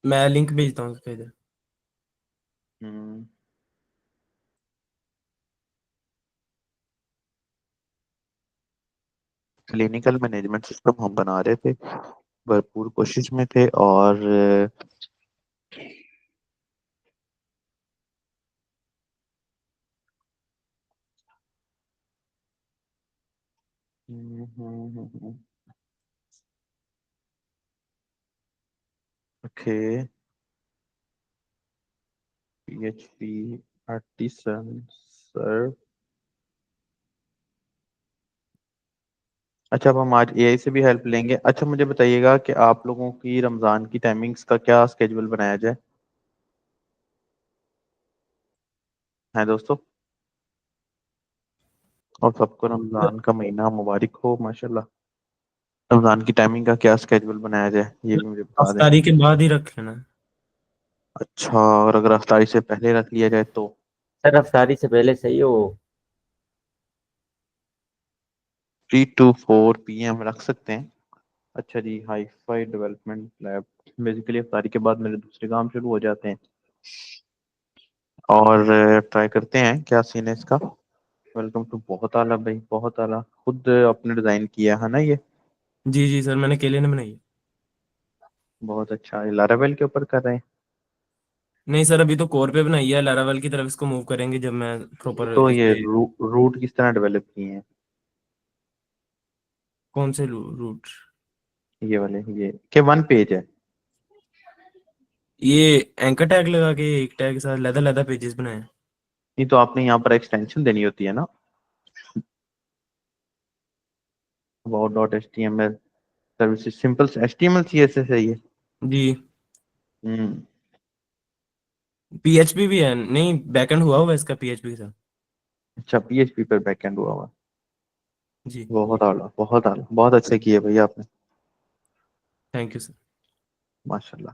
मैं लिंक भेजता हूँ उसके इधर। हम्म, क्लिनिकल मैनेजमेंट सिस्टम हम बना रहे थे, भरपूर कोशिश में थे। और ओके, PHP आर्टिसन सर। अच्छा, अब हम आज AI से भी हेल्प लेंगे। अच्छा, मुझे बताइएगा कि आप लोगों की रमज़ान की टाइमिंग्स का क्या स्केड्यूल बनाया जाए। है दोस्तों, और सबको रमज़ान का महीना मुबारक हो माशाल्लाह। रमज़ान की टाइमिंग का क्या स्केड्यूल बनाया जाए, ये भी मुझे बता दें। अफ्तारी के बाद ही रख लेना। अच्छा, और अगर अफ्तारी से पहले रख लिया जाए तो? सर अफ्तारी से पहले सही हो। 3 to 4 PM रख सकते हैं। अच्छा जी, hi fi development lab. Basically अफ्तारी के बाद मेरे दूसरे काम शुरू हो जाते हैं। और ट्राई करते हैं क्या सीन है इसका। वेलकम टू, बहुत आला भाई, बहुत आला। खुद आपने डिजाइन किया है ना ये? जी जी सर, मैंने अकेले ने बनाई है। बहुत अच्छा, ये लारावेल के ऊपर कर रहे हैं? नहीं सर, अभी तो कोर पे बनाई है, लैरावेल की तरफ इसको मूव करेंगे जब मैं प्रॉपर तो इस ये पे। रूट किस तरह डेवलप किए हैं? कौन से रूट? ये वाले, ये के 1 पेज है? ये एंकर टैग लगा के एक टैग के साथ लैदा लैदा पेजेस बनाए हैं। नहीं तो आपने यहाँ पर एक्सटेंशन देनी होती है ना, about.html services, simple HTML CSS है ये। जी। हम्म। पीएचपी भी है, नहीं बैकएंड हुआ हुआ है इसका पीएचपी के साथ। अच्छा, PHP पर बैकएंड हुआ हुआ। जी। बहुत आला, बहुत आला, बहुत अच्छे किए भैया आपने, थैंक यू सर। माशाल्लाह।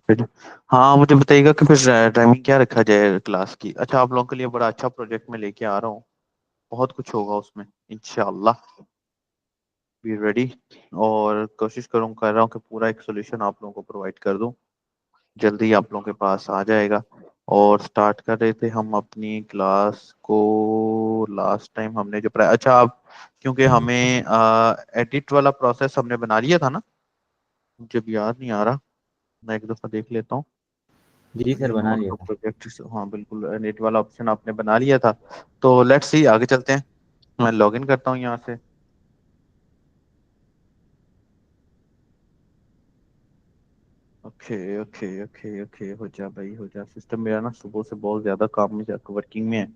फिर हाँ, मुझे बताइएगा कि फिर टाइमिंग क्या रखा जाए क्लास की। अच्छा, आप लोगों के लिए बड़ा अच्छा प्रोजेक्ट में लेके आ रहा हूँ, बहुत कुछ होगा उसमें इंशाल्लाह। Be ready. और कोशिश कर रहा हूँ कि पूरा एक सोल्यूशन आप लोगों को प्रोवाइड कर दूँ, जल्दी आप लोगों के पास आ जाएगा। और स्टार्ट कर रहे थे हम अपनी क्लास को। लास्ट टाइम हमने जो पढ़ाया, अच्छा आप, क्योंकि हमें एडिट वाला प्रोसेस हमने बना लिया था ना, मुझे भी याद नहीं आ रहा, मैं एक दफा देख लेता हूँ। जी ये सर बना नोट लिया था। प्रोजेक्ट, हाँ बिल्कुल, नेट वाला ऑप्शन आपने बना लिया था। तो लेट्स सी, आगे चलते हैं। मैं लॉग इन करता हूँ यहाँ से। ओके ओके ओके ओके, हो जा भाई हो जा। सिस्टम मेरा ना सुबह से बहुत ज्यादा काम में, वर्किंग में है,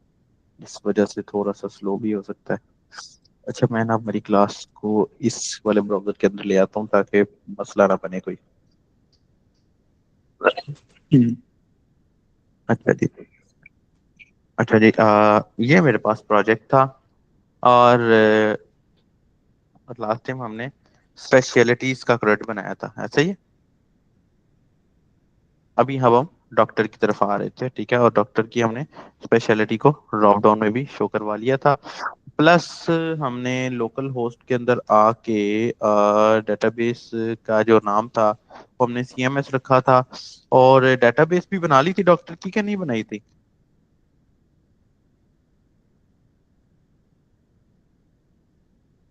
इस वजह से थोड़ा सा स्लो भी हो सकता है। अच्छा, मैं ना हमारी क्लास को इस वाले ब्राउजर के अंदर ले आता हूँ ताकि मसला ना बने कोई। हम्म, अच्छा जी। अच्छा जी, ये मेरे पास प्रोजेक्ट था। और लास्ट टाइम हमने स्पेशलिटीज का क्रेडिट बनाया था, ऐसा ही है। अभी हम डॉक्टर की तरफ आ रहे थे, ठीक है, और डॉक्टर की हमने स्पेशलिटी को ड्रॉप डाउन में भी शो करवा लिया था। प्लस हमने लोकल होस्ट के अंदर आके डेटाबेस का जो नाम था वो हमने CMS रखा था। और डेटाबेस भी बना ली थी डॉक्टर की, क्या नहीं बनाई थी?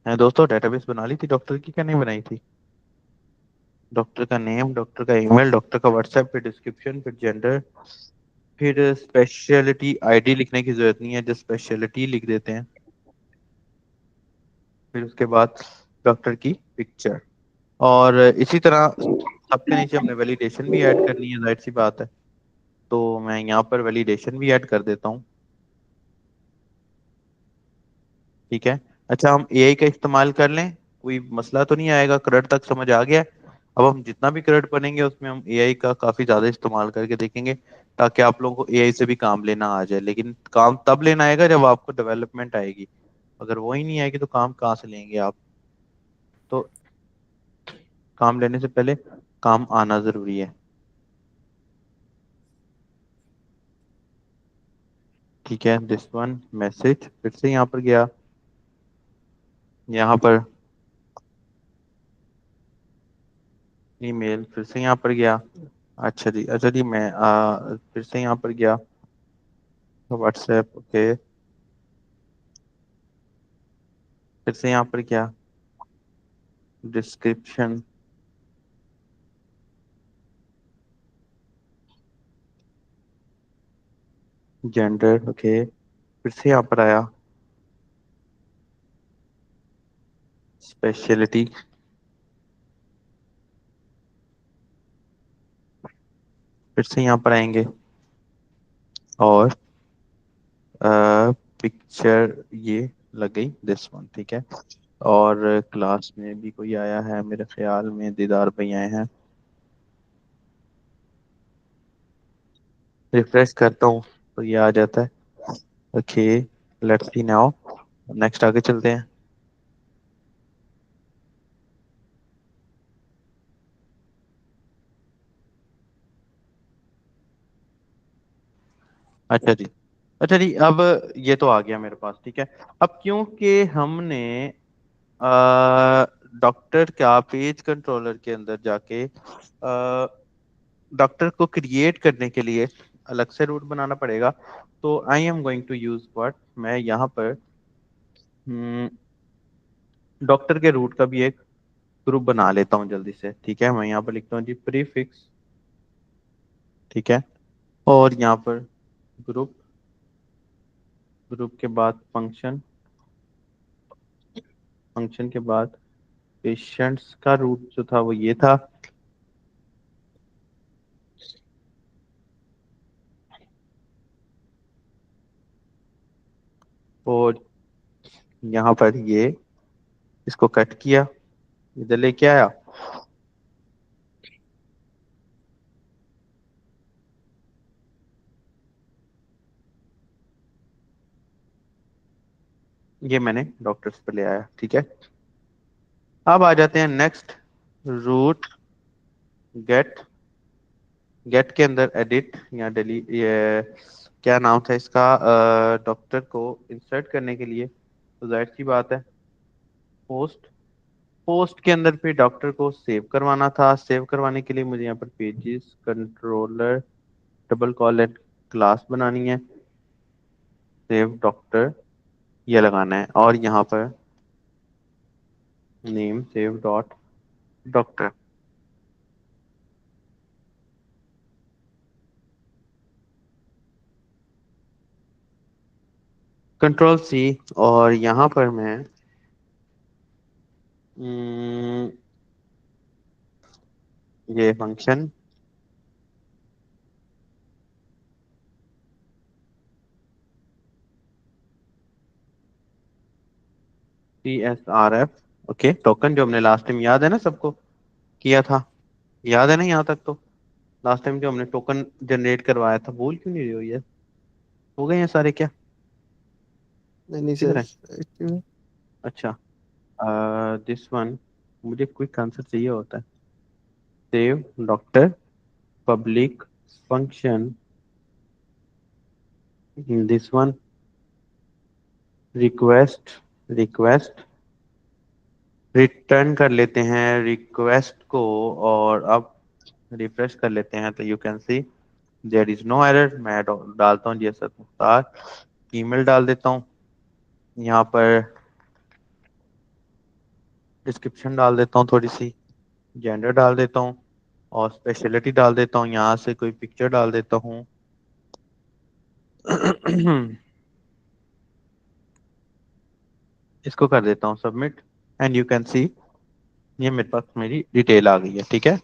है दोस्तों, डेटाबेस बना ली थी डॉक्टर की, क्या नहीं बनाई थी? डॉक्टर का नेम, डॉक्टर का ईमेल, डॉक्टर का व्हाट्सएप, फिर डिस्क्रिप्शन, फिर जेंडर, फिर स्पेशलिटी आईडी लिखने की जरूरत नहीं है, जस्ट स्पेशलिटी लिख देते हैं। फिर उसके बाद डॉक्टर की पिक्चर। और इसी तरह सबके नीचे हमने वैलिडेशन भी ऐड करनी है, जाहिर सी बात है। तो मैं यहाँ पर वैलिडेशन भी ऐड कर देता हूँ, ठीक है। अच्छा, हम AI का इस्तेमाल कर लें, कोई मसला तो नहीं आएगा? करंट तक समझ आ गया है? अब हम जितना भी करंट बनेंगे उसमें हम AI का काफी ज्यादा इस्तेमाल करके देखेंगे, ताकि आप लोगों को AI से भी काम लेना आ जाए। लेकिन काम तब लेना आएगा जब आपको डेवलपमेंट आएगी, अगर वो ही नहीं आएगी तो काम कहाँ से लेंगे आप? तो काम लेने से पहले काम आना जरूरी है, ठीक है। दिस वन मैसेज फिर से यहाँ पर गया, यहाँ पर ईमेल फिर से यहाँ पर गया, अच्छा जी, मैं फिर से यहाँ पर गया, व्हाट्सएप, ओके, फिर से यहाँ पर गया, डिस्क्रिप्शन, जेंडर, ओके, फिर से यहाँ पर आया, स्पेशलिटी, फिर से यहाँ पर आएंगे, और पिक्चर ये लग गई, दिस वन, ठीक है। और क्लास में भी कोई आया है मेरे ख्याल में, दीदार भाई आए हैं, रिफ्रेश करता हूँ तो ये आ जाता है। Okay, let's C now, next आगे चलते हैं। अच्छा जी, अच्छा जी, अब ये तो आ गया मेरे पास, ठीक है। अब क्योंकि हमने डॉक्टर का पेज कंट्रोलर के अंदर जाके डॉक्टर को क्रिएट करने के लिए अलग से रूट बनाना पड़ेगा, तो I am going to use what, मैं यहाँ पर डॉक्टर के रूट का भी एक ग्रुप बना लेता हूँ जल्दी से, ठीक है। मैं यहाँ पर लिखता हूँ जी प्रीफिक्स, ठीक है, और यहाँ पर ग्रुप, ग्रुप के बाद फंक्शन, फंक्शन के बाद पेशेंट्स का रूट जो था वो ये था, और यहाँ पर ये इसको कट किया, इधर लेके आया, ये मैंने डॉक्टर्स पे ले आया, ठीक है। अब आ जाते हैं नेक्स्ट, रूट गेट, गेट के अंदर एडिट या डिलीट, ये क्या नाम था इसका, डॉक्टर को इंसर्ट करने के लिए, तो जाहिर सी बात है पोस्ट, पोस्ट के अंदर फिर डॉक्टर को सेव करवाना था, सेव करवाने के लिए मुझे यहाँ पर pages controller double colon class बनानी है, सेव डॉक्टर ये लगाना है, और यहाँ पर name save dot doctor, control C, और यहाँ पर मैं हम्म, ये फंक्शन CSRF, ओके, टोकन जो हमने लास्ट टाइम, याद है ना सबको, किया था, याद है ना यहाँ तक तो, लास्ट टाइम जो हमने टोकन जनरेट करवाया था, भूल क्यों नहीं रही हो ये, हो गए हैं सारे क्या, नहीं नहीं किधर सर, है, एक्टिव है। अच्छा, दिस वन, मुझे क्विक आंसर चाहिए होता है, save doctor public function, this one, request, request return कर लेते हैं रिक्वेस्ट को, और अब रिफ्रेश कर लेते हैं तो you can see there is no error, मैं डालता हूँ जी असद मुख्तार, ईमेल डाल देता हूँ, यहाँ पर डिस्क्रिप्शन डाल देता हूँ थोड़ी सी, जेंडर डाल देता हूँ, और स्पेशलिटी डाल देता हूँ, यहाँ से कोई पिक्चर डाल देता हूँ। इसको कर देता हूँ सबमिट, एंड यू कैन सी ये मेरे पास मेरी डिटेल आ गई है, ठीक है।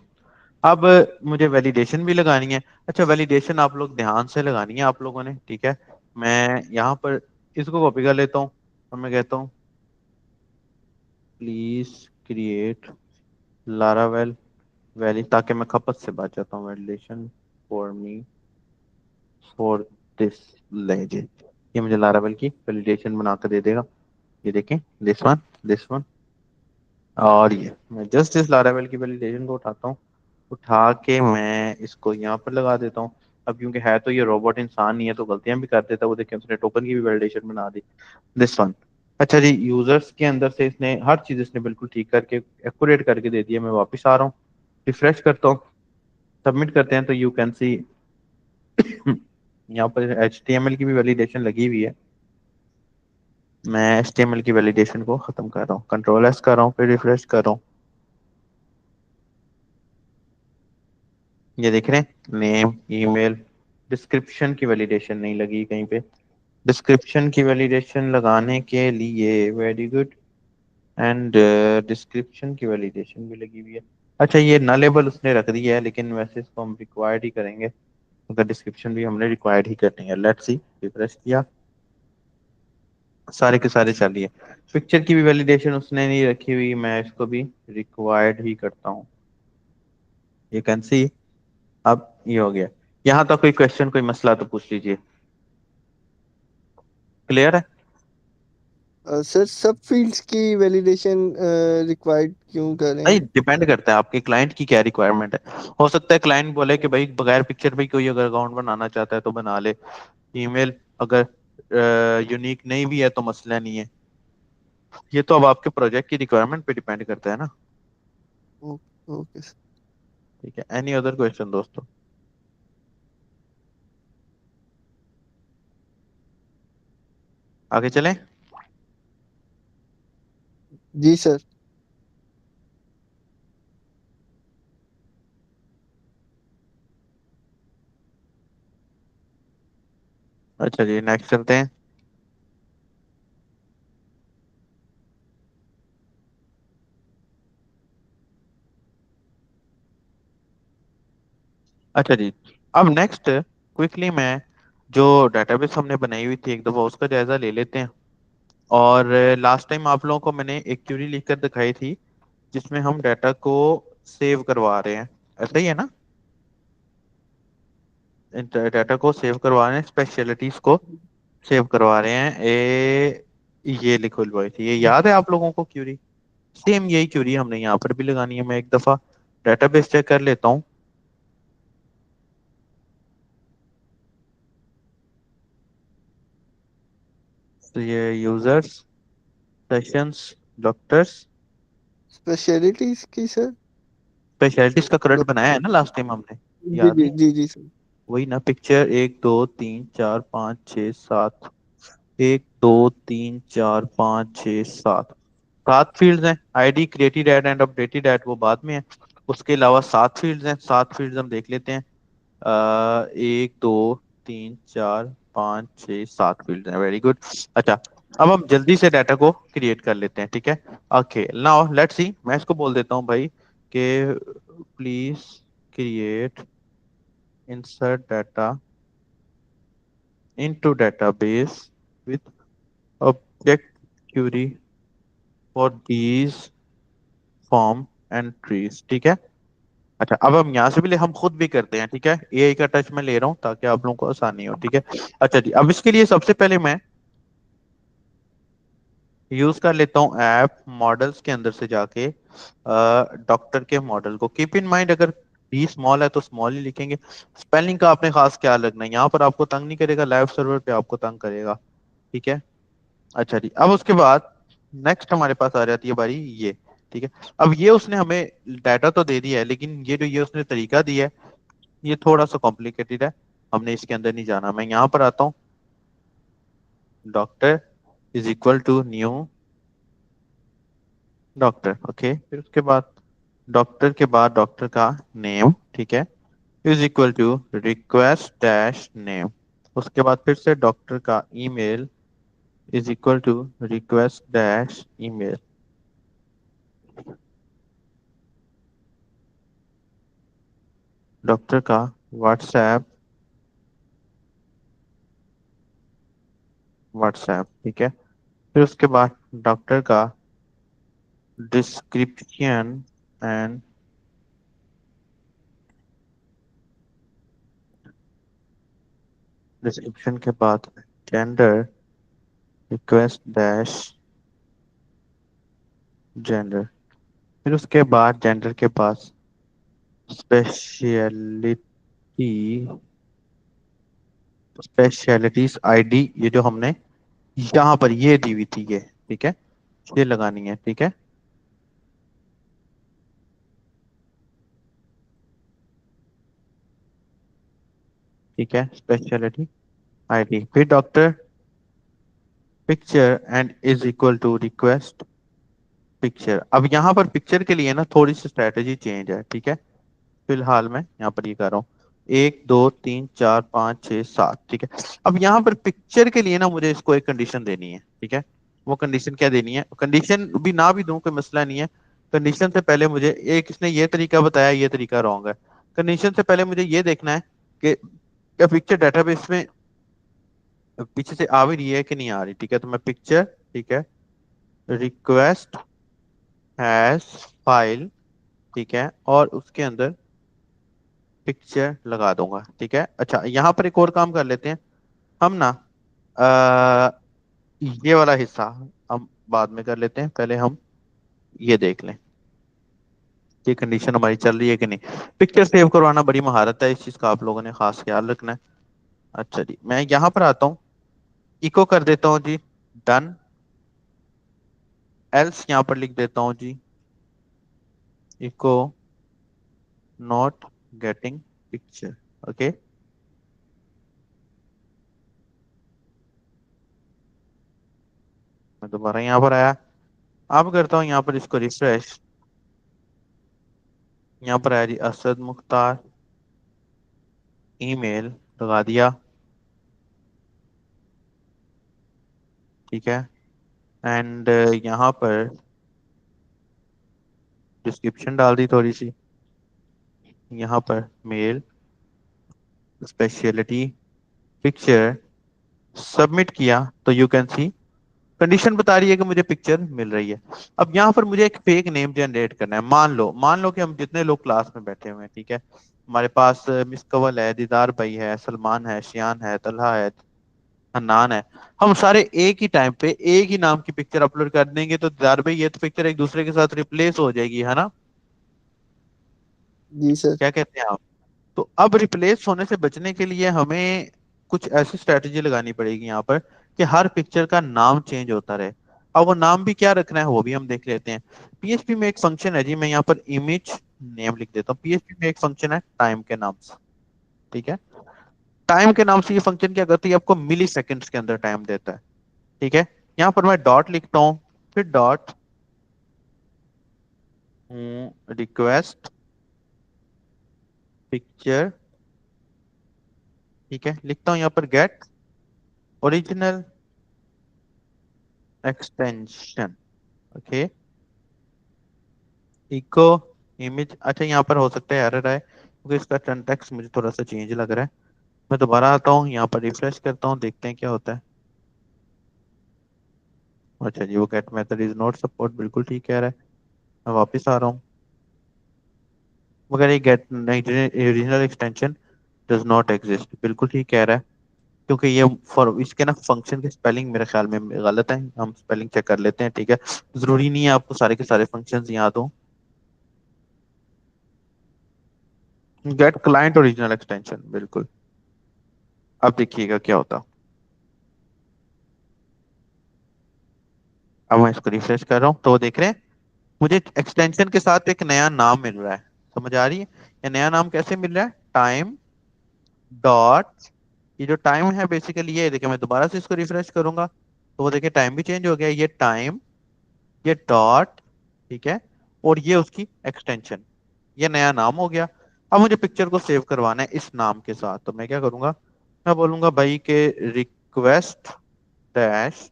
अब मुझे वैलिडेशन भी लगानी है, अच्छा वैलिडेशन आप लोग ध्यान से लगानी है आप लोगों ने, ठीक है। मैं यहाँ पर इसको कॉपी कर लेता हूँ, और मैं कहता हूँ प्लीज क्रिएट लारावेल वैली, ताकि मैं खपत से बच जाता हूँ, validation for me for this legend, ये मुझे लारावेल की वैलिडेशन बना कर दे देगा, ये देखें, दिस वन, और ये मैं जस्ट इस लारावेल की वैलिडेशन को उठाता हूँ, उठा के मैं इसको यहाँ पर लगा देता हूँ। अब क्योंकि है तो ये रोबोट, इंसान नहीं है, तो गलतियां भी कर देता है, वो देखिए उसने टोकन की भी वैलिडेशन बना दी, दिस वन। अच्छा जी, यूजर्स के अंदर से इसने हर चीज इसने बिल्कुल ठीक करके एक्यूरेट करके दे दिया, मैं वापस आ रहा हूँ, रिफ्रेश करता हूँ, सबमिट करते हैं तो यू कैन सी यहाँ पर HTML की भी वैलिडेशन लगी हुई है। मैं HTML की वैलिडेशन को खत्म कर रहा हूँ, Ctrl+S कर रहा हूँ, फिर रिफ्रेश कर रहा हूँ। ये देख रहे हैं, नेम, ईमेल, डिस्क्रिप्शन की वैलिडेशन नहीं लगी कहीं पे। डिस्क्रिप्शन की वैलिडेशन लगाने के लिए वेरी गुड, एंड डिस्क्रिप्शन की वैलिडेशन भी लगी हुई है। अच्छा, ये नलेबल उसने रख दिया है, लेकिन वैसे इसको हम रिक्वायर्ड ही करेंगे, अगर डिस्क्रिप्शन भी हमने रिक्वायर्ड ही करनी है। लेट्स सी, रिफ्रेश किया, सारे के सारे चल रही है। पिक्चर की भी वैलिडेशन उसने नहीं रखी हुई, मैं इसको भी रिक्वायर्ड ही करता हूँ। यू कैन सी, अब ये हो गया। यहाँ तक कोई क्वेश्चन, कोई मसला तो पूछ लीजिए। क्लियर है? सर सब फील्ड्स की वैलिडेशन रिक्वायर्ड क्यों कर रहे भाई हैं? डिपेंड करता है आपके क्लाइंट की क्या रिक्वायरमेंट है। हो सकता है क्लाइंट बोले कि भाई बगैर पिक्चर भी कोई अगर अकाउंट बनाना चाहता है तो बना ले। ईमेल अगर यूनिक नहीं भी है तो मसला नहीं है। ये तो अब आपके प्रोजेक्ट की रिक्वायरमेंट पे डिपेंड करता है ना। Okay okay sir. ठीक है, एनी अदर क्वेश्चन दोस्तों? आगे चलें। जी सर। अच्छा जी, नेक्स्ट चलते हैं। अच्छा जी, अब नेक्स्ट क्विकली मैं जो डेटाबेस हमने बनाई हुई थी एक दफा उसका जायजा ले लेते हैं। और लास्ट टाइम आप लोगों को मैंने एक क्यूरी लिखकर दिखाई थी जिसमें हम डाटा को सेव करवा रहे हैं, ऐसा ही है ना? डाटा को सेव करवा रहे हैं, स्पेशलिटीज को सेव करवा रहे हैं। ये लिखो भाई थी, ये याद है आप लोगों को क्यूरी? सेम यही क्यूरी हमने यहाँ पर भी लगानी है। मैं एक दफा डेटाबेस चेक कर लेता हूँ। तो ये यूजर्स, सेशंस, डॉक्टर्स, स्पेशलिटीज की सर? स्पेशलिटीज का करंट बनाया है ना लास्ट टाइम हमने, जी याद जी नहीं? जी जी सर। वही ना, पिक्चर 1 2 3 4 5 6 7। 1 2 3 4 5 6 7, 7 फील्ड्स हैं। ID, created add and updated add वो बाद में है। उसके अलावा 7 फील्ड्स हैं। 7 फील्ड्स हम देख लेते हैं। 1 2 3 4 5 6 7 फील्ड्स हैं। Very good. अच्छा, अब हम जल्दी से डाटा को क्रिएट कर लेते हैं, ठीक है? Okay, now let's see. मैं इसको बोल देता हूँ भाई कि please create insert data into database with object query for these form and trees, ठीक है? अच्छा, अब हम यहाँ से भी हम खुद भी करते हैं, ठीक है? एआई का टच मैं ले रहा हूँ ताकि आप लोगों को आसानी हो, ठीक है? अच्छा जी, अब इसके लिए सबसे पहले मैं यूज कर लेता हूँ ऐप मॉडल्स के अंदर से जाके डॉक्टर के मॉडल को। कीप इन माइंड, अगर डी स्मॉल है तो स्मॉल ही लिखेंगे। स्पेलिंग का आपने खास ख्याल रखना है, यहाँ पर आपको तंग नहीं करेगा, लाइव सर्वर पे आपको तंग करेगा, ठीक है? अच्छा जी, अब उसके बाद नेक्स्ट हमारे पास आ जाती है बारी ये, ठीक है? अब ये उसने हमें डाटा तो दे दिया है, लेकिन ये जो ये उसने तरीका दिया है ये थोड़ा सा कॉम्प्लिकेटेड है, हमने इसके अंदर नहीं जाना। मैं यहाँ पर आता हूँ, doctor is equal to new doctor, okay. फिर उसके बाद डॉक्टर के बाद डॉक्टर का नेम, ठीक है, is equal to request dash name. उसके बाद फिर से डॉक्टर का email is equal to request dash email. Doctor का व्हाट्सएप, व्हाट्सएप, ठीक है। फिर उसके बाद डॉक्टर का डिस्क्रिप्शन एंड डिस्क्रिप्शन के बाद जेंडर, रिक्वेस्ट डैश जेंडर। फिर उसके बाद जेंडर के पास स्पेशलिटी, स्पेशलिटीज आईडी, ये जो हमने यहाँ पर ये दी हुई थी ये, ठीक है, ये लगानी है, ठीक है? ठीक है, स्पेशलिटी आईडी, फिर doctor picture and is equal to request picture. अब यहाँ पर पिक्चर के लिए ना थोड़ी सी स्ट्रेटेजी चेंज है, ठीक है। फिलहाल मैं यहाँ पर ये कर रहा हूँ 1 2 3 4 5 6 7, ठीक है। अब यहाँ पर पिक्चर के लिए ना मुझे इसको एक कंडीशन देनी है, ठीक है। वो कंडीशन क्या देनी है, कंडीशन भी ना भी दूं कोई मसला नहीं है। कंडीशन से पहले मुझे एक, इसने ये तरीका बताया, ये तरीका रॉन्ग है। कंडीशन से पहले मुझे ये देखना है कि क्या पिक्चर डेटाबेस में पीछे से आ भी रही है कि नहीं आ रही, ठीक है। तो मैं पिक्चर, ठीक है, रिक्वेस्ट हैज फाइल, ठीक है, और उसके अंदर पिक्चर लगा दूंगा, ठीक है। अच्छा, यहाँ पर एक और काम कर लेते हैं हम ना, आ, ये वाला हिस्सा हम बाद में कर लेते हैं, पहले हम ये देख लें कि कंडीशन हमारी चल रही है कि नहीं। पिक्चर सेव करवाना बड़ी महारत है, इस चीज का आप लोगों ने खास ख्याल रखना है। अच्छा जी, मैं यहाँ पर आता हूँ, इको कर देता हूँ जी, डन। एल्स यहाँ पर लिख देता हूँ जी, echo not getting picture, okay. मैं दोबारा यहाँ पर आया, अब करता हूँ यहाँ पर इसको रिफ्रेश। यहाँ पर आया जी असद मुख्तार, ईमेल लगा दिया, ठीक है। एंड यहाँ पर डिस्क्रिप्शन डाल दी थोड़ी सी, यहाँ पर मेल स्पेशलिटी पिक्चर, सबमिट किया तो यू कैन सी कंडीशन बता रही है कि मुझे पिक्चर मिल रही है। अब यहाँ पर मुझे एक फेक नेम जनरेट करना है। मान लो कि हम जितने लोग क्लास में बैठे हुए हैं, ठीक है। हमारे पास मिस कंवल है, दीदार भाई है, सलमान है, शियान है, तलहा है, हन्नान है। हम सारे एक ही टाइम पे एक ही नाम की पिक्चर अपलोड कर देंगे तो दीदार भाई ये तो पिक्चर एक दूसरे के साथ रिप्लेस हो जाएगी, है ना। जी सर। क्या कहते हैं आप। तो अब रिप्लेस होने से बचने के लिए हमें कुछ ऐसी स्ट्रेटजी लगानी पड़ेगी यहाँ पर कि हर पिक्चर का नाम चेंज होता रहे। अब वो नाम भी क्या रखना है वो भी हम देख लेते हैं। पीएचपी में एक फंक्शन है जी, मैं यहाँ पर इमेज नेम लिख देता हूँ। पीएचपी में एक फंक्शन है टाइम के नाम से, ठीक है। टाइम के नाम से ये फंक्शन क्या करती है, आपको मिली सेकेंड्स के अंदर टाइम देता है, ठीक है। यहाँ पर मैं डॉट लिखता हूँ, फिर डॉट रिक्वेस्ट पिक्चर, ठीक है। लिखता हूँ यहाँ पर get original extension, okay, echo image. अच्छा, यहाँ पर हो सकता है एरर आए क्योंकि इसका सिंटैक्स मुझे थोड़ा सा चेंज लग रहा है। मैं दोबारा आता हूँ, यहाँ पर रिफ्रेश करता हूँ, देखते हैं क्या होता है। अच्छा जी, वो get method is not support, बिल्कुल ठीक कह रहा है। मैं वापस आ रहा हूँ, मगर ये get original extension does not exist, बिल्कुल ठीक कह रहा है। क्योंकि ये फॉर इसके ना फंक्शन के स्पेलिंग मेरे ख्याल में गलत है, हम स्पेलिंग चेक कर लेते हैं, ठीक है। जरूरी नहीं है आपको सारे के सारे फंक्शंस याद हो। गेट क्लाइंट ओरिजिनल एक्सटेंशन, बिल्कुल। अब देखिएगा क्या होता। अब मैं इसको रिफ्रेश कर रहा हूँ तो वो देख रहे हैं मुझे एक्सटेंशन के साथ एक नया नाम मिल रहा है। समझ आ रही है, ये नया नाम कैसे मिल रहा है, टाइम डॉट, ये जो टाइम है बेसिकली ये देखिए, मैं दोबारा से इसको रिफ्रेश करूंगा तो वो देखिए टाइम भी चेंज हो गया, ये टाइम, ये डॉट, ठीक है, और ये उसकी एक्सटेंशन, ये नया नाम हो गया। अब मुझे पिक्चर को सेव करवाना है इस नाम के साथ, तो मैं क्या करूंगा, मैं बोलूंगा भाई के रिक्वेस्ट डैश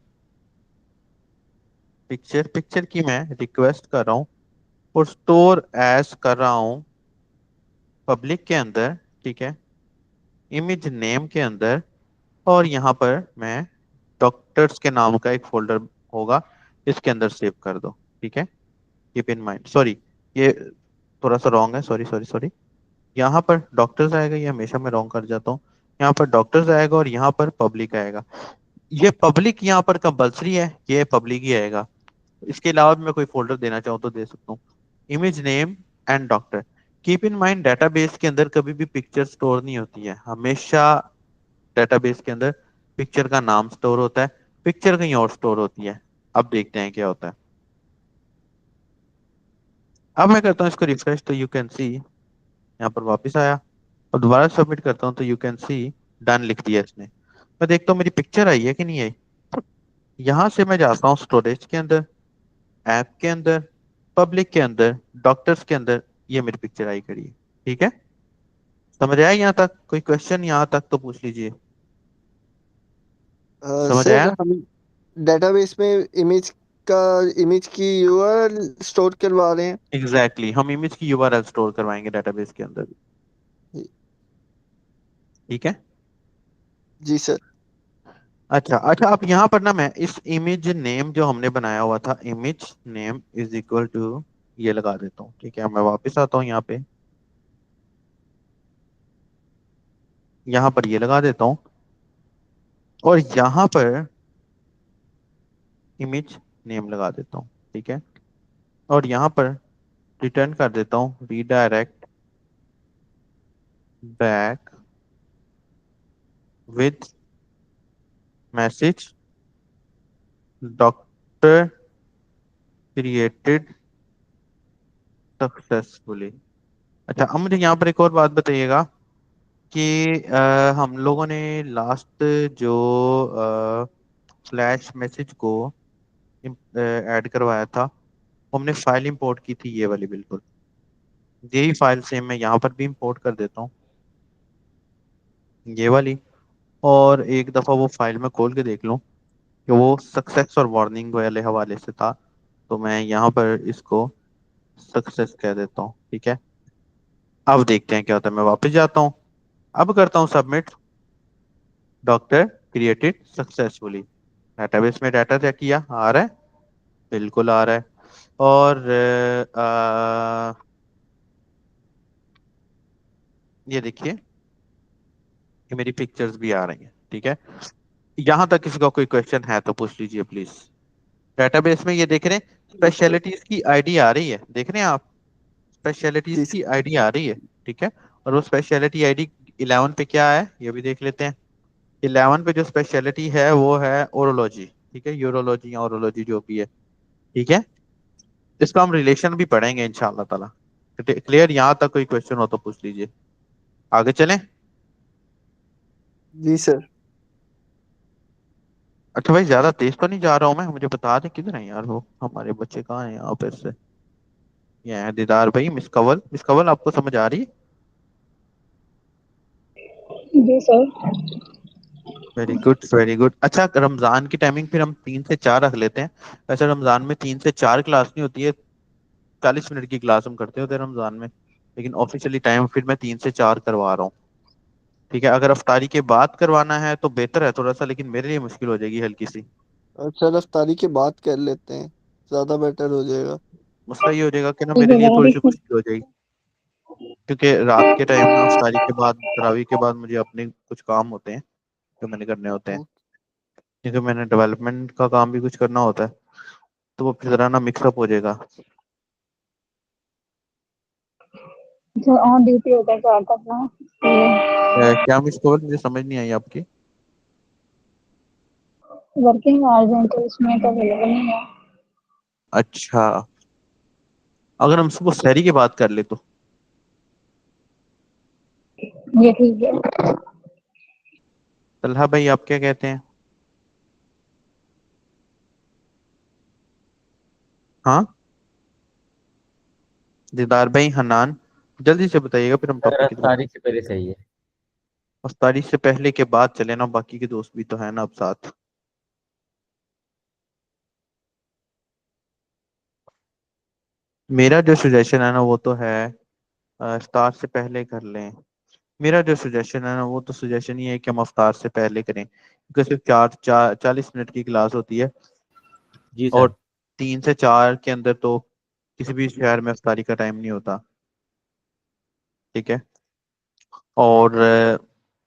पिक्चर, पिक्चर की मैं रिक्वेस्ट कर रहा हूँ और स्टोर एज कर रहा हूँ पब्लिक के अंदर, ठीक है, इमेज नेम के अंदर, और यहाँ पर मैं डॉक्टर्स के नाम का एक फोल्डर होगा, इसके अंदर सेव कर दो, ठीक है। कीप इन माइंड, सॉरी ये थोड़ा सा रॉन्ग है, सॉरी सॉरी सॉरी। यहाँ पर डॉक्टर्स आएगा, ये हमेशा मैं रॉन्ग कर जाता हूँ। यहाँ पर डॉक्टर्स आएगा और यहाँ पर पब्लिक आएगा। ये पब्लिक यहाँ पर कंपल्सरी है, ये पब्लिक ही आएगा। इसके अलावा भी मैं कोई फोल्डर देना चाहूँ तो दे सकता हूँ, image name and doctor. Keep in mind database के अंदर कभी भी पिक्चर स्टोर नहीं होती है, हमेशा डेटाबेस के अंदर पिक्चर का नाम स्टोर होता है, पिक्चर कहीं और स्टोर होती है। अब देखते हैं क्या होता है। अब मैं करता हूँ इसको रिफ्रेश तो यू कैन सी, यहाँ पर वापस आया और दोबारा सबमिट करता हूँ तो यू कैन सी डन लिख दिया इसने। मैं देखता हूँ मेरी पिक्चर आई है कि नहीं आई। यहाँ से मैं जाता हूँ स्टोरेज के अंदर, ऐप के अंदर, पब्लिक के अंदर, डॉक्टर्स के अंदर, ये मेरी पिक्चर आई खड़ी है। ठीक है, समझ आया यहाँ तक? कोई क्वेश्चन यहाँ तक तो पूछ लीजिए। समझ सर आया? हम डेटाबेस में का इमेज की यूआरएल स्टोर करवा रहे हैं। एग्जैक्टली हम इमेज की यूआरएल स्टोर करवाएंगे डेटाबेस के अंदर। ठीक है। जी सर। अच्छा अच्छा, आप यहाँ पर ना, मैं इस इमेज नेम जो हमने बनाया हुआ था, image name is equal to, ये लगा देता हूँ। ठीक है, मैं वापस आता हूँ यहाँ पे, यहाँ पर ये लगा देता हूँ, और यहाँ पर इमेज नेम लगा देता हूँ। ठीक है, और यहाँ पर रिटर्न कर देता हूँ redirect back with message doctor created successfully. अच्छा, अब मुझे यहाँ पर एक और बात बताइएगा कि हम लोगों ने लास्ट जो फ्लैश मैसेज को ऐड करवाया था, हमने फाइल इंपोर्ट की थी, ये वाली बिल्कुल यही फाइल सेम मैं यहाँ पर भी इंपोर्ट कर देता हूँ, ये वाली। और एक दफ़ा वो फाइल में खोल के देख लूँ कि वो सक्सेस और वार्निंग वाले हवाले से था, तो मैं यहाँ पर इसको सक्सेस कह देता हूँ। ठीक है, अब देखते हैं क्या होता है। मैं वापस जाता हूँ, अब करता हूँ submit, doctor created successfully. Database में डाटा चेक किया, आ रहा है, बिल्कुल आ रहा है। और ये देखिए, ये मेरी पिक्चर्स भी आ रही हैं। ठीक है, यहाँ तक किसी का कोई क्वेश्चन है तो पूछ लीजिए प्लीज। डेटाबेस में ये देख रहे हैं, स्पेशलिटीज की आईडी आ रही है, देख रहे हैं आप, स्पेशलिटीज जी की सर। आईडी आ रही है। ठीक है, और वो स्पेशलिटी आईडी 11 पे क्या है ये भी देख लेते हैं। 11 पे जो स्पेशलिटी है वो है ओरोलॉजी। ठीक है, यूरोलॉजी या ओरोलॉजी जो भी है। ठीक है, इसका हम रिलेशन भी पढ़ेंगे इंशाल्लाह ताला। क्लियर? यहाँ तक कोई क्वेश्चन हो तो पूछ लीजिए, आगे चलें। जी सर। अच्छा भाई, ज्यादा तेज तो नहीं जा रहा हूँ मैं? मुझे बता दें किधर है यार वो हमारे बच्चे, कहाँ हैं यहाँ पर से? ये है दीदार भाई, मिस कंवल। मिस कंवल, आपको समझ आ रही है? जी sir. Very good very good. अच्छा, रमजान की टाइमिंग फिर हम 3 से 4 रख लेते हैं। वैसे रमजान में 3 से 4 क्लास नहीं होती है, 40 मिनट की क्लास हम करते होते हैं रमजान में, लेकिन ऑफिशियली टाइम फिर मैं 3 से 4 करवा रहा हूँ। ठीक है, अगर अफ्तारी के बाद करवाना है तो बेहतर है थोड़ा सा, लेकिन मेरे लिए मुश्किल हो जाएगी हल्की सी। अच्छा, रफ्तारी के बाद कर लेते हैं, ज्यादा बेटर हो जाएगा। मसला ये हो जाएगा कि ना ठीक मेरे है लिए थोड़ी सी बारिश में। मुश्किल हो जाएगी, क्योंकि रात के टाइम ना अफ्तारी के बाद, तरावी के बाद मुझे अपने कुछ काम होते हैं जो मैंने करने होते हैं, ओ, क्योंकि मैंने डेवलपमेंट का काम भी कुछ करना होता है, तो वो फिर जरा ना मिक्सअप हो जाएगा। जो ऑन ड्यूटी होता है तो करना क्या मिस कवर, मुझे समझ नहीं आई आपकी। वर्किंग आवर्स हैं तो उसमें तो अवेलेबल नहीं है। अच्छा, अगर हम सुबह सहरी की बात कर ले तो? ये ठीक है। तलहा भाई, आप क्या कहते हैं? हाँ, दीदार भाई, हनान, जल्दी से बताइएगा फिर हम सर टॉपिक की तरफ। अफ्तारी से पहले सही है। अफ्तारी से पहले के बाद चले ना, बाकी के दोस्त भी तो है ना अब साथ। मेरा जो सजेशन है ना वो तो है इफ्तार से पहले कर लें। मेरा जो सजेशन है ना वो तो सजेशन ये है कि हम अफ्तार से पहले करें, क्योंकि सिर्फ 40 मिनट की क्लास होती है, जी और सर। 3 से 4 के अंदर तो किसी भी शहर में अफ्तारी का टाइम नहीं होता। ठीक है, और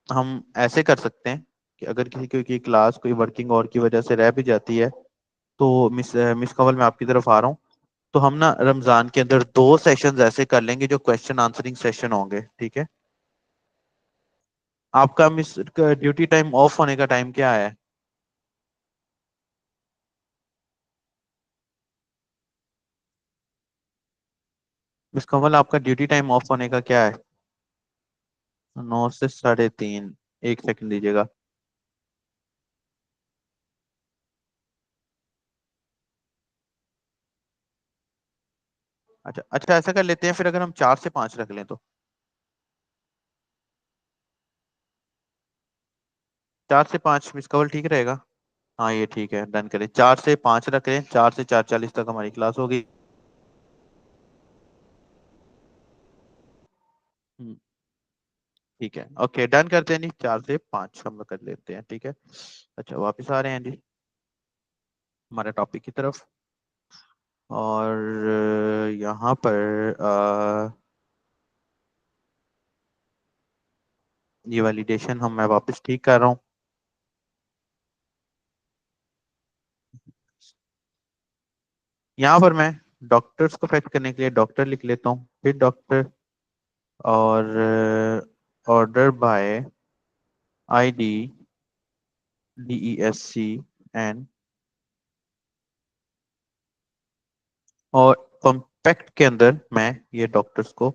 हम ऐसे कर सकते हैं कि अगर किसी की क्लास कोई वर्किंग और की वजह से रह भी जाती है, तो मिस कंवल, मैं आपकी तरफ आ रहा हूँ, तो हम ना रमजान के अंदर 2 सेशंस ऐसे कर लेंगे जो क्वेश्चन आंसरिंग सेशन होंगे। ठीक है, आपका मिस ड्यूटी टाइम ऑफ होने का टाइम क्या है? मिस कंवल, आपका ड्यूटी टाइम ऑफ होने का क्या है? 9 से 3:30। एक सेकंड दीजिएगा। अच्छा अच्छा, ऐसा कर लेते हैं फिर, अगर हम 4 से 5 रख लें तो 4 से 5 मिस कॉल ठीक रहेगा। हाँ ये ठीक है, डन करें, 4 से 5 रख लें, 4 से 4:40 तक हमारी क्लास होगी। हम्म, ठीक है, ओके डन करते हैं जी, 4 से 5 हम लोग कर लेते हैं, ठीक है। अच्छा वापस आ रहे हैं जी हमारे टॉपिक की तरफ, और यहाँ पर ये वैलिडेशन हम मैं वापस ठीक कर रहा हूँ। यहाँ पर मैं डॉक्टर्स को फेच करने के लिए डॉक्टर लिख लेता हूँ, फिर डॉक्टर, और ऑर्डर बाय ID DESC, और कॉम्पैक्ट के अंदर मैं ये डॉक्टर्स को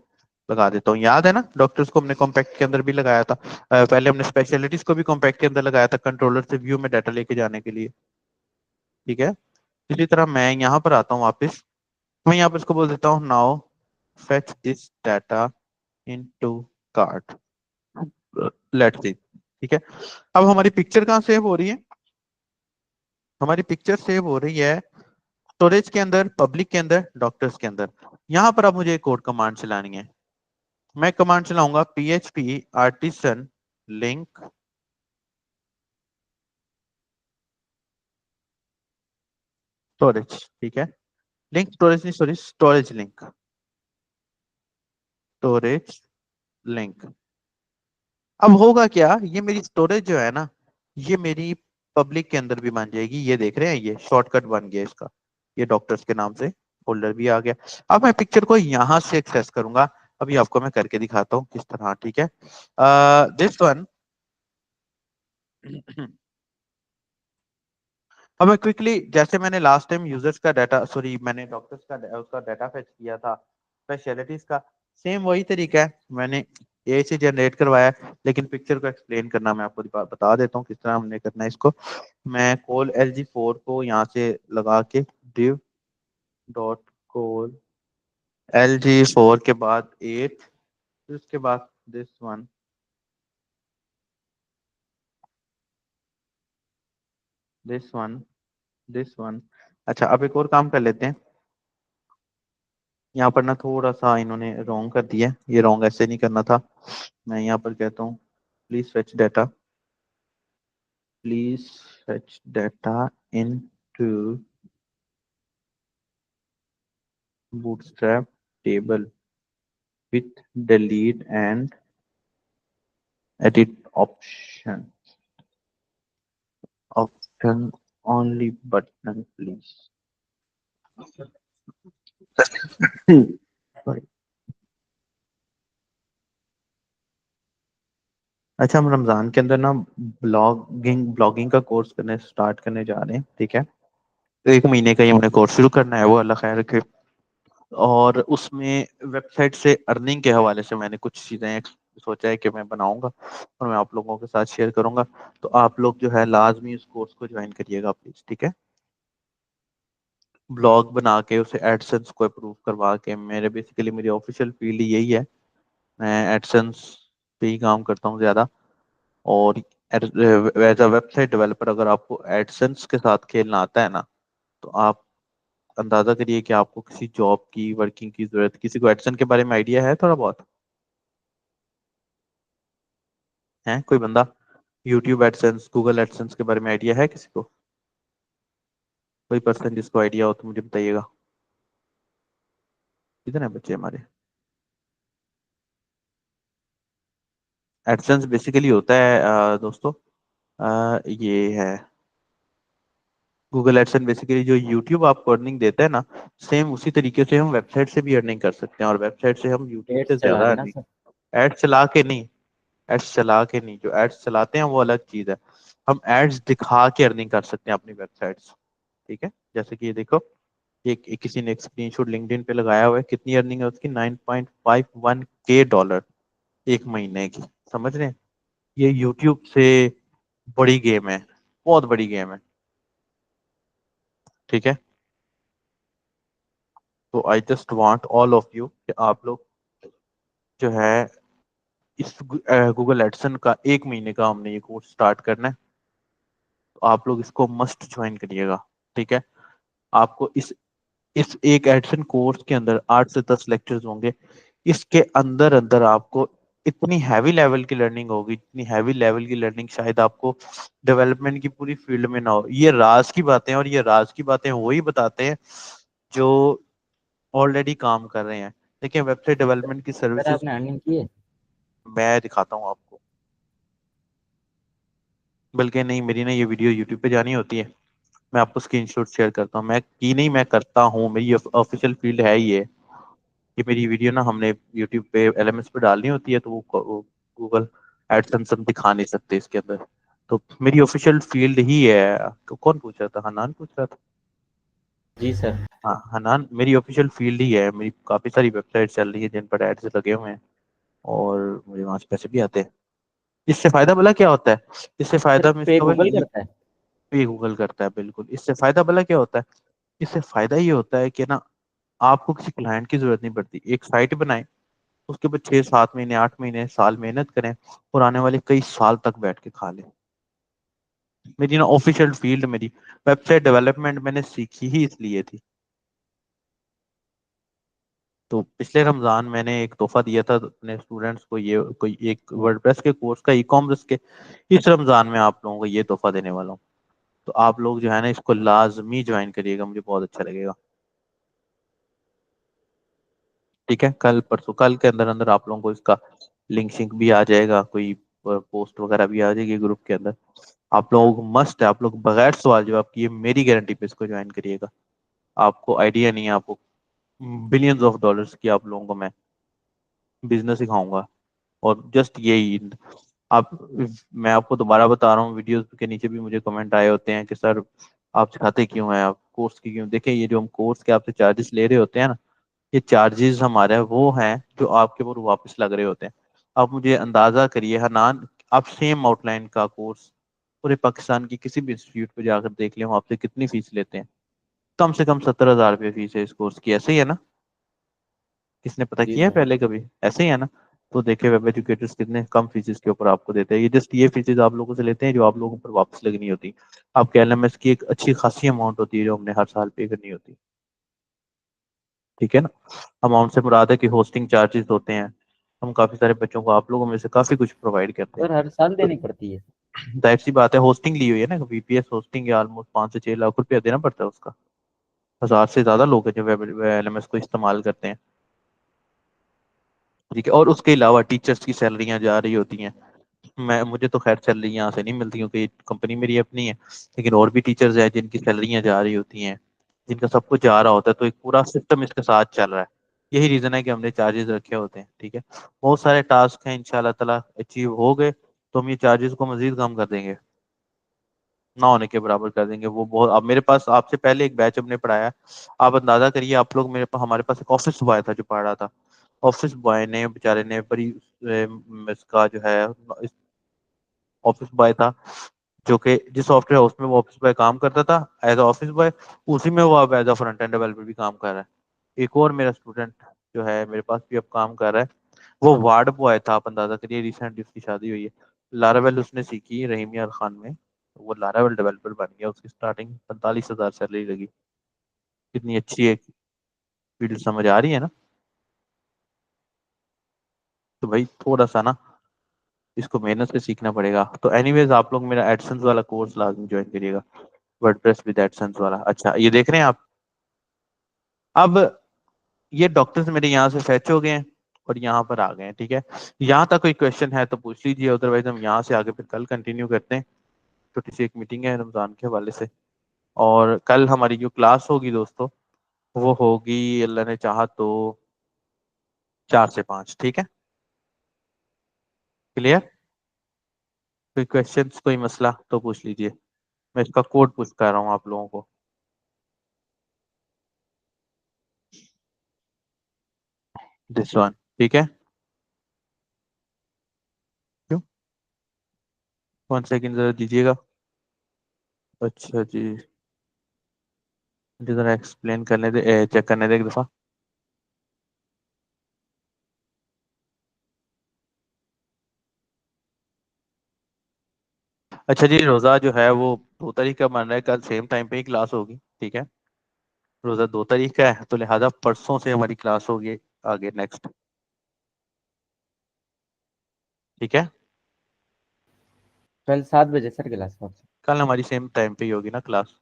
लगा देता हूँ। याद है ना, डॉक्टर्स को हमने कॉम्पैक्ट के अंदर भी लगाया था। पहले हमने स्पेशलिटीज को भी कॉम्पैक्ट के अंदर लगाया था, कंट्रोलर से व्यू में डाटा लेके जाने के लिए, ठीक है। इसी तरह मैं यहाँ पर आता हूँ वापस, मैं यहाँ पर इसको बोल देता हूँ now fetch this data into cart, let's see, ठीक है। अब हमारी पिक्चर कहाँ सेव हो रही है? हमारी पिक्चर सेव हो रही है स्टोरेज के अंदर, पब्लिक के अंदर, डॉक्टर्स के अंदर। यहाँ पर अब मुझे एक और कमांड चलानी है। मैं कमांड चलाऊंगा PHP आर्टिसन लिंक स्टोरेज, ठीक है। लिंक स्टोरेज नहीं, sorry, storage link, storage link. अब होगा क्या, ये मेरी स्टोरेज जो है ना, ये मेरी पब्लिक के अंदर भी बन जाएगी। ये देख रहे हैं, ये शॉर्टकट बन गया इसका, ये डॉक्टर्स के नाम से फोल्डर भी आ गया। अब मैं पिक्चर को यहाँ से एक्सेस करूंगा, अभी आपको मैं करके दिखाता हूँ किस तरह, ठीक है। दिस वन अब मैं क्विकली, जैसे मैंने लास्ट टाइम यूजर्स का डाटा, सॉरी मैंने डॉक्टर्स का उसका डाटा फेच किया था स्पेशलिटीज का, सेम वही तरीका है, मैंने ए से जनरेट करवाया है, लेकिन पिक्चर को एक्सप्लेन करना मैं आपको बता देता हूँ किस तरह हमने करना है इसको। मैं कॉल LG4 को यहाँ से लगा के div डॉट कॉल LG4 के बाद 8, फिर उसके बाद दिस वन दिस वन। अच्छा अब एक और काम कर लेते हैं, यहाँ पर ना थोड़ा सा इन्होंने रॉन्ग कर दिया है, ये रॉन्ग ऐसे नहीं करना था। मैं यहाँ पर कहता हूँ please fetch data, please fetch data into bootstrap table with delete and edit option, option only button please. अच्छा हम रमजान के अंदर ना ब्लॉगिंग का कोर्स करने स्टार्ट करने जा रहे हैं, ठीक है। 1 महीने का ही हमने कोर्स शुरू करना है, वो अल्लाह खैर रखे। और उसमें वेबसाइट से अर्निंग के हवाले से मैंने कुछ चीजें सोचा है कि मैं बनाऊंगा और मैं आप लोगों के साथ शेयर करूंगा। तो आप लोग जो है लाजमी उस कोर्स को ज्वाइन करिएगा प्लीज, ठीक है। ब्लॉग बना के उसे एडसेंस को अप्रूव करवा के, मेरे बेसिकली मेरी ऑफिशियल फील्ड यही है, मैं एडसेंस पे ही काम करता हूँ ज्यादा। और एज अ वेबसाइट डेवलपर अगर आपको एडसेंस के साथ खेलना आता है ना, तो आप अंदाजा करिए कि आपको किसी जॉब की वर्किंग की जरूरत। किसी को एडसन के बारे में आइडिया है थोड़ा बहुत? है कोई बंदा यूट्यूब एडसेंस, गूगल एडसेंस के बारे में आइडिया है किसी को? कोई पर्सन जिसको आइडिया हो तो मुझे बताइएगा। कितने बच्चे हमारे? एडसेंस बेसिकली होता है दोस्तों, ये है गूगल एडसेंस। बेसिकली जो यूट्यूब आपको अर्निंग देता है ना, सेम उसी तरीके से हम वेबसाइट से भी अर्निंग कर सकते हैं, और वेबसाइट से हम यूट्यूब से एड्स चला ज्यादा के ना अर्निंग, सर। एड्स चला के नहीं, एड्स चला के नहीं, जो एड्स चलाते हैं वो अलग चीज है। हम एड्स दिखा के अर्निंग कर सकते हैं अपनी वेबसाइट्स, ठीक है। जैसे कि ये देखो, एक किसी ने एक स्क्रीनशॉट लिंक्डइन पे लगाया हुआ है, कितनी अर्निंग है उसकी? $9.51K 1 महीने की, समझ रहे हैं? ये यूट्यूब से बड़ी गेम है, बहुत बड़ी गेम है, ठीक है। तो I just want all of you कि आप लोग जो है इस गूगल एडसन का 1 महीने का हमने ये कोर्स स्टार्ट करना है, तो आप लोग इसको मस्ट ज्वाइन करिएगा, ठीक है। आपको इस एक एडसन कोर्स के अंदर 8 से 10 लेक्चर्स होंगे। इसके अंदर अंदर आपको इतनी हैवी लेवल की लर्निंग होगी, इतनी हैवी लेवल की लर्निंग शायद आपको डेवलपमेंट की पूरी फील्ड में ना हो। ये राज की बातें, और ये राज की बातें वही बताते हैं जो ऑलरेडी काम कर रहे हैं। देखिए, वेबसाइट डेवलपमेंट की सर सर्विसेज आपने अर्निंग की है? मैं दिखाता हूँ आपको, बल्कि नहीं, मेरी ना ये वीडियो यूट्यूब पे जानी होती है, मैं आपको स्क्रीनशॉट शेयर करता हूँ। मैं की नहीं, मैं करता हूँ, मेरी ऑफिशियल फील्ड है ये मेरी वीडियो ना हमने यूट्यूब पे एलएमएस पे डालनी होती है, तो वो गूगल एडसेंस हम दिखा नहीं सकते इसके अंदर। तो मेरी ऑफिशियल फील्ड ही है। तो कौन पूछ रहा था? हनान पूछ रहा था। जी सर। हाँ हनान, मेरी ऑफिशियल फील्ड ही है। मेरी काफी सारी वेबसाइट चल रही है जिन पर एड्स लगे हुए हैं, और मुझे वहां से पैसे भी आते हैं। इससे फायदा भला क्या होता है? इससे सर फायदा में पे इसका गूगल करता है? पे गूगल करता है, बिल्कुल। इससे फायदा भला क्या होता है? इससे फायदा ये होता है कि ना, आपको किसी क्लाइंट की जरूरत नहीं पड़ती। एक साइट बनाए, उसके बाद 6 7 महीने 8 महीने साल मेहनत करें, और आने वाले कई साल तक बैठ के खा लें। मेरी ना ऑफिशियल फील्ड, मेरी वेबसाइट डेवलपमेंट मैंने सीखी ही इसलिए थी। तो पिछले रमजान मैंने एक तोहफा दिया था अपने स्टूडेंट्स को, ये कोई एक वर्डप्रेस के कोर्स का, ई कॉमर्स के। इस रमजान में आप लोगों को ये तोहफा देने वाला हूँ। तो आप लोग जो है ना, इसको लाजमी ज्वाइन करिएगा, मुझे बहुत अच्छा लगेगा, ठीक है। कल परसों कल के अंदर अंदर आप लोगों को इसका लिंक शिंक भी आ जाएगा, कोई पोस्ट वगैरह भी आ जाएगी ग्रुप के अंदर। आप लोगों को मस्ट है, आप लोग बगैर सवाल जवाब किए मेरी गारंटी पे इसको ज्वाइन करिएगा। आपको आइडिया नहीं है, आपको बिलियंस ऑफ डॉलर्स की आप लोगों को मैं बिजनेस सिखाऊंगा। और जस्ट यही आप, मैं आपको दोबारा बता रहा हूँ, वीडियोस के नीचे भी मुझे कमेंट आए होते हैं कि सर आप सिखाते क्यों हैं, आप कोर्स की क्यों। देखिए, ये जो हम कोर्स के आपसे चार्जेस ले रहे होते हैं ना, ये चार्जेस हमारे वो हैं जो आपके ऊपर वापस लग रहे होते हैं। आप मुझे अंदाजा करिए हनान, आप सेम आउटलाइन का कोर्स पूरे पाकिस्तान की किसी भी इंस्टीट्यूट पे जाकर देख लें, वो आपसे कितनी फीस लेते हैं। कम से कम 70,000 रुपये फीस है इस कोर्स की, ऐसे ही है ना? किसने पता जी किया है सर। पहले कभी? ऐसे ही है ना? तो देखिए, वेब एजुकेटर्स कितने कम फीसेस के ऊपर आपको देते हैं। ये जस्ट ये फीसेस आप लोगों से लेते हैं जो आप लोगों पर वापस लगनी होती। आपके एलएमएस की एक अच्छी खासी अमाउंट होती है जो हमने हर साल पे करनी होती है, ठीक है ना। अमाउंट से मुराद है कि होस्टिंग चार्जेस होते हैं। हम काफी सारे बच्चों को आप लोगों में से काफी कुछ प्रोवाइड करते हैं। सर हर साल तो देनी पड़ती है? जाहिर सी बात है, होस्टिंग ली हुई है ना, वीपीएस होस्टिंग, या ऑलमोस्ट 5 से 6 लाख रुपया देना पड़ता है उसका। 1000 से ज्यादा लोग हैं जो वेब एलएमएस को इस्तेमाल करते हैं, ठीक है। और उसके अलावा टीचर्स की सैलरियां जा रही होती हैं। मैं मुझे तो खैर सैलरी यहाँ से नहीं मिलती क्योंकि ये कंपनी मेरी अपनी है, लेकिन और भी टीचर्स हैं जिनकी सैलरियां जा रही होती हैं, जिनका सब कुछ जा रहा होता है। तो एक पूरा सिस्टम इसके साथ चल रहा है। यही रीजन है कि हमने चार्जेस रखे होते हैं, ठीक है। बहुत सारे टास्क हैं, इंशाल्लाह ताला अचीव हो गए तो हम ये चार्जेस को मजीद कम कर देंगे, ना होने के बराबर कर देंगे। वो बहुत, अब मेरे पास आपसे पहले एक बैच हमने पढ़ाया, आप अंदाजा करिए। आप लोग मेरे पास, हमारे पास एक ऑफिस बॉय था जो पढ़ रहा था। ऑफिस बॉय ने बेचारे ने बड़ी इसका जो है, ऑफिस बॉय था जो कि जिस सॉफ्टवेयर हाउस में वो ऑफिस बॉय काम करता था एज ऑफिस बॉय, उसी में वो अब as a front end developer भी काम कर रहा है। एक और मेरा स्टूडेंट जो है मेरे पास भी अब काम कर रहा है, वो वार्ड बॉय था। आप अंदाजा करिए, रिसेंटली उसकी शादी हुई है। लारावेल उसने सीखी रहीम यार खान में, वो लारावेल डेवलपर बन गया। उसकी स्टार्टिंग 45,000 सैलरी लगी। कितनी अच्छी एक फील्ड, समझ आ रही है ना? तो भाई थोड़ा सा ना इसको मेहनत से सीखना पड़ेगा। तो एनीवेज, आप लोग मेरा एडसेंस वाला कोर्स लाजमी ज्वाइन करिएगा, वर्डप्रेस विद एडसेंस वाला। अच्छा, ये देख रहे हैं आप? अब ये डॉक्टर्स मेरे यहाँ से फैच हो गए हैं और यहाँ पर आ गए हैं, ठीक है। यहाँ तक कोई क्वेश्चन है तो पूछ लीजिए, अदरवाइज हम यहाँ से आगे फिर कल कंटिन्यू करते हैं। छोटी सी एक मीटिंग है रमजान के हवाले से, और कल हमारी जो क्लास होगी दोस्तों, वो होगी अल्लाह ने चाहा तो 4 से 5, ठीक है। क्लियर? कोई क्वेश्चन, कोई मसला तो पूछ लीजिए। मैं इसका कोड पूछ कर रहा हूँ आप लोगों को, दिस वन, ठीक है। क्यों? 1 सेकंड जरा दीजिएगा। अच्छा जी, मुझे जरा एक्सप्लेन करने दे, चेक करने दे एक दफ़ा। अच्छा जी, रोज़ा जो है वो 2 तारीख का बन रहा है, कल सेम टाइम पे ही क्लास होगी, ठीक है। रोज़ा 2 तारीख का है, तो लिहाजा परसों से हमारी क्लास होगी आगे नेक्स्ट, ठीक है। कल 7 बजे सर क्लास में। कल हमारी सेम टाइम पे ही होगी ना क्लास।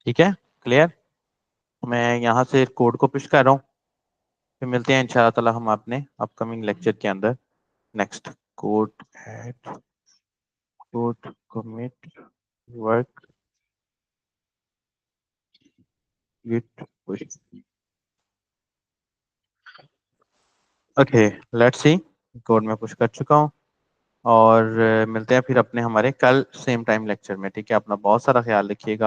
ठीक है, क्लियर। मैं यहाँ से कोड को पुश कर रहा हूँ, फिर मिलते हैं इंशाल्लाह ताला हम अपने अपकमिंग लेक्चर के अंदर। Next code add code commit work git push. Okay, let's see, code में पुश कर चुका हूँ। और मिलते हैं फिर अपने हमारे कल सेम टाइम लेक्चर में, ठीक है। अपना बहुत सारा ख्याल रखिएगा।